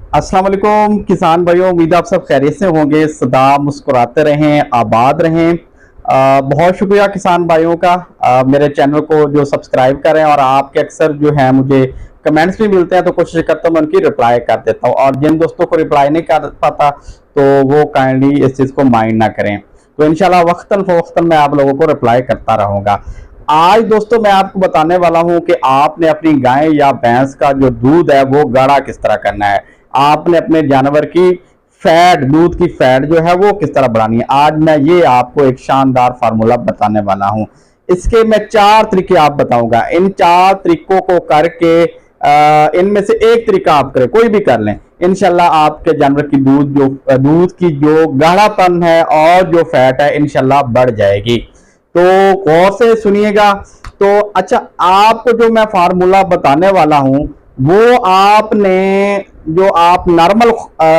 अस्सलाम वालेकुम किसान भाइयों, उम्मीद है आप सब खैरियत से होंगे। सदा मुस्कुराते रहें, आबाद रहें। बहुत शुक्रिया किसान भाइयों का, मेरे चैनल को जो सब्सक्राइब करें। और आपके अक्सर जो है मुझे कमेंट्स भी मिलते हैं, तो कोशिश करता हूँ मैं उनकी रिप्लाई कर देता हूँ। और जिन दोस्तों को रिप्लाई नहीं कर पाता तो वो काइंडली इस चीज़ को माइंड ना करें। तो इंशाल्लाह वक्तन फवक्तन मैं आप लोगों को रिप्लाई करता रहूँगा। आज दोस्तों मैं आपको बताने वाला हूँ कि आपने अपनी गाय या भैंस का जो दूध है वो गाढ़ा किस तरह करना है। आपने अपने जानवर की फैट, दूध की फैट जो है वो किस तरह बढ़ानी है। आज मैं ये आपको एक शानदार फार्मूला बताने वाला हूँ। इसके मैं 4 तरीके आप बताऊंगा। इन 4 तरीकों को करके इनमें से एक तरीका आप करें, कोई भी कर लें, इंशाल्लाह आपके जानवर की दूध की जो गाढ़ापन है और जो फैट है इंशाल्लाह बढ़ जाएगी। तो गौर से सुनिएगा। तो अच्छा, आपको जो मैं फार्मूला बताने वाला हूं वो आपने, जो आप नॉर्मल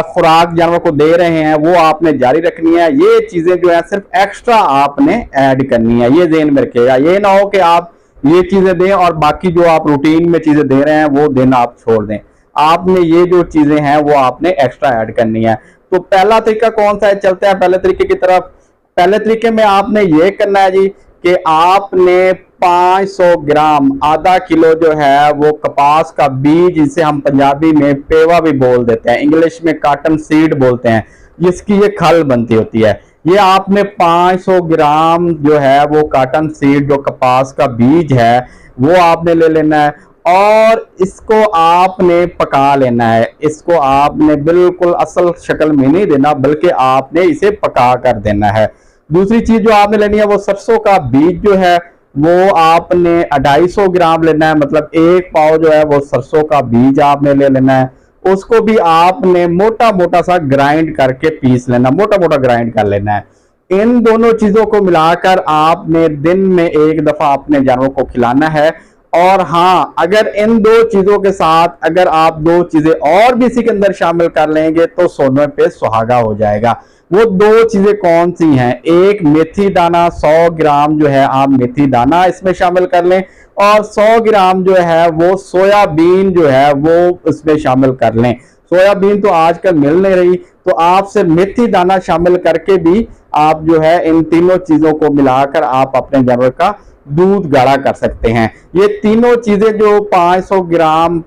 खुराक जानवर को दे रहे हैं वो आपने जारी रखनी है। ये चीजें जो है सिर्फ एक्स्ट्रा आपने ऐड करनी है, ये ध्यान में रखिएगा। ये ना हो कि आप ये चीजें दें और बाकी जो आप रूटीन में चीजें दे रहे हैं वो देना आप छोड़ दें। आपने ये जो चीजें हैं वो आपने एक्स्ट्रा ऐड करनी है। तो पहला तरीका कौन सा है, चलते हैं पहले तरीके की तरफ। पहले तरीके में आपने ये करना है जी कि आपने 500 ग्राम, आधा किलो जो है वो कपास का बीज, जिसे हम पंजाबी में पेवा भी बोल देते हैं, इंग्लिश में कॉटन सीड बोलते हैं, जिसकी ये खल बनती होती है, ये आपने 500 ग्राम जो है वो कॉटन सीड, जो कपास का बीज है, वो आपने ले लेना है। और इसको आपने पका लेना है। इसको आपने बिल्कुल असल शक्ल में नहीं देना, बल्कि आपने इसे पका कर देना है। दूसरी चीज जो आपने लेनी है वो सरसों का बीज जो है वो आपने 250 ग्राम लेना है। मतलब 1 पाव जो है वो सरसों का बीज आपने ले लेना है। उसको भी आपने मोटा मोटा सा ग्राइंड करके पीस लेना, मोटा मोटा ग्राइंड कर लेना है। इन दोनों चीजों को मिलाकर आपने दिन में एक दफा अपने जानवर को खिलाना है। और हाँ, अगर इन 2 चीजों के साथ अगर आप 2 चीजें और भी इसी के अंदर शामिल कर लेंगे तो सोने पे सुहागा हो जाएगा। वो 2 चीजें कौन सी हैं? एक मेथी दाना, 100 ग्राम जो है आप मेथी दाना इसमें शामिल कर लें। और 100 ग्राम जो है वो सोयाबीन जो है वो इसमें शामिल कर लें। सोयाबीन तो आजकल मिल नहीं रही, तो आप सिर्फ मेथी दाना शामिल करके भी आप जो है इन तीनों चीजों को मिलाकर आप अपने जानवर का दूध गाढ़ा कर सकते हैं। ये तीनों चीजें जो 500 ग्राम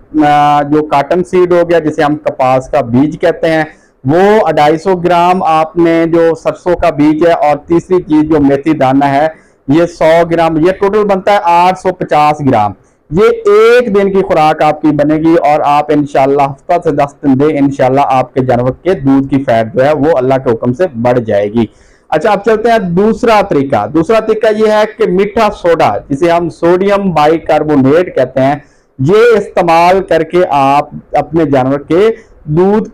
जो कॉटन सीड हो गया, जिसे हम कपास का बीज कहते हैं, वो 250 ग्राम आपने जो सरसों का बीज है, और तीसरी चीज जो मेथी दाना है ये 100 ग्राम, ये टोटल बनता है 850 ग्राम। ये एक दिन की खुराक आपकी बनेगी और आप इंशाल्लाह हफ्ता से 10 दिन दे, इंशाल्लाह आपके जानवर के दूध की फैट जो है वो अल्लाह के हुक्म से बढ़ जाएगी। अच्छा, अब चलते हैं दूसरा तरीका। दूसरा तरीका ये है कि मीठा सोडा, जिसे हम सोडियम बाइकार्बोनेट कहते हैं, ये इस्तेमाल करके आप अपने जानवर के दूध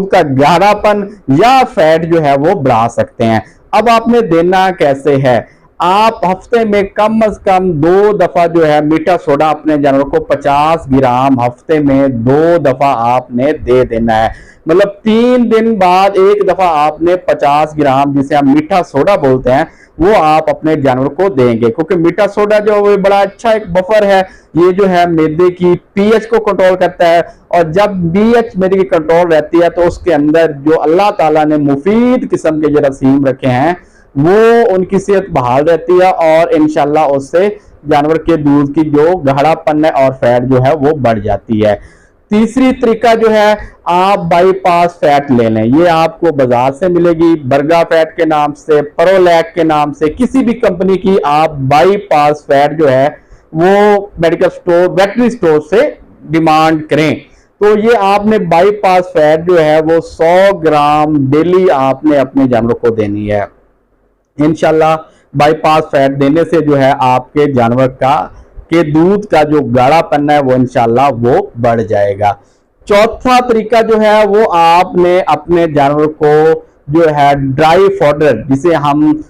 का गाढ़ापन या फैट जो है वो बढ़ा सकते हैं। अब आपने देना कैसे है? आप हफ्ते में कम से कम 2 दफा जो है मीठा सोडा अपने जानवर को 50 ग्राम हफ्ते में 2 दफा आपने दे देना है। मतलब 3 दिन बाद 1 दफा आपने 50 ग्राम, जिसे हम मीठा सोडा बोलते हैं, वो आप अपने जानवर को देंगे। क्योंकि मीठा सोडा जो है बड़ा अच्छा एक बफर है। ये जो है मैदे की पीएच को कंट्रोल करता है, और जब पीएच मैदे की कंट्रोल रहती है तो उसके अंदर जो अल्लाह ताला ने मुफीद किस्म के जरासीम रखे हैं वो उनकी सेहत बहाल रहती है, और इंशाल्लाह उससे जानवर के दूध की जो गाढ़ापन है और फैट जो है वो बढ़ जाती है। तीसरी तरीका जो है, आप बाईपास फैट ले लें। ये आपको बाजार से मिलेगी, बर्गा फैट के नाम से, प्रोलैक के नाम से, किसी भी कंपनी की आप बाईपास फैट जो है वो मेडिकल स्टोर, वेटनरी स्टोर से डिमांड करें। तो ये आपने बाईपास फैट जो है वो 100 ग्राम डेली आपने अपने जानवर को देनी है। इंशाल्लाह बाईपास फैट देने से जो है आपके जानवर के दूध का जो गाढ़ापन है वो इंशाल्लाह वो बढ़ जाएगा। चौथा तरीका जो है वो आपने अपने जानवर को जो है ड्राई फॉडर, जिसे हम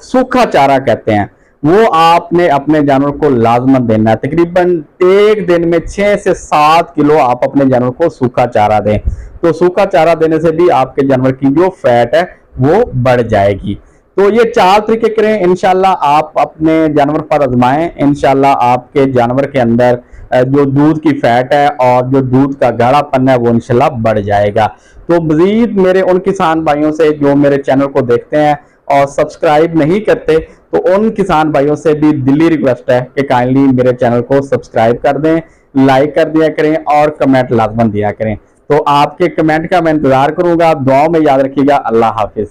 सूखा चारा कहते हैं, वो आपने अपने जानवर को लाजमन देना है। तकरीबन एक दिन में 6 से 7 किलो आप अपने जानवर को सूखा चारा दें। तो सूखा चारा देने से भी आपके जानवर की जो फैट है वो बढ़ जाएगी। तो ये 4 तरीके करें, इंशाल्लाह आप अपने जानवर पर आजमाएं। इंशाल्लाह आपके जानवर के अंदर जो दूध की फैट है और जो दूध का गाढ़ापन है वो इंशाल्लाह बढ़ जाएगा। तो मजीद मेरे उन किसान भाइयों से जो मेरे चैनल को देखते हैं और सब्सक्राइब नहीं करते, तो उन किसान भाइयों से भी दिली रिक्वेस्ट है कि काइंडली मेरे चैनल को सब्सक्राइब कर दें, लाइक कर दिया करें और कमेंट लाजमन दिया करें। तो आपके कमेंट का मैं इंतजार करूंगा। दुआओं में याद रखिएगा। अल्लाह हाफिज।